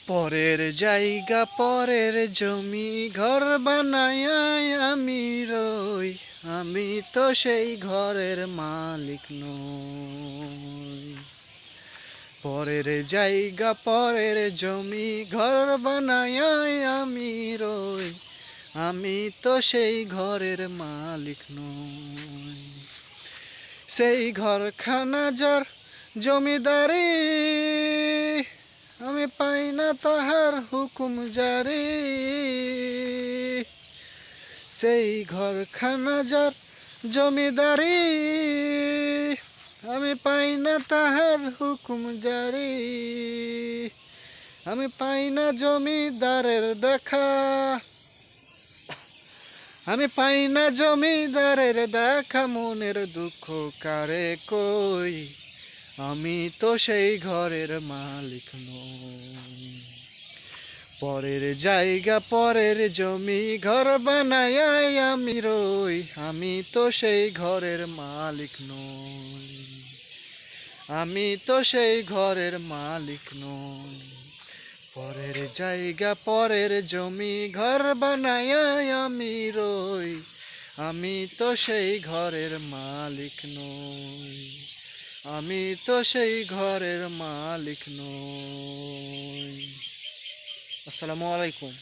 পরের জায়গা পরের জমি ঘর বানায় আমি রই, আমি তো সেই ঘরের মালিক নই। পরের জায়গা পরের জমি ঘর বানায় আমি রই, আমি তো সেই ঘরের মালিক নই। সেই ঘরখানা যার জমিদারি, আমি পাই না তাহার হুকুম জারি। সেই ঘরখানা যার জমিদারি, আমি পাই না তাহার হুকুম জারি। আমি পাই না জমিদারের দেখা, আমি পাই না জমিদারের দেখা, মনের দুঃখ কারে কই, আমি তো সেই ঘরের মালিক নই। পরের জায়গা পরের জমি ঘর বানায় আমি রই, আমি তো সেই ঘরের মালিক নই। আমি তো সেই ঘরের মালিক নই। পরের জায়গা পরের জমি ঘর বানায় আমি রই, আমি তো সেই ঘরের মালিক নই। আমি তো সেই ঘরের মালিক নই। আসসালামু আলাইকুম।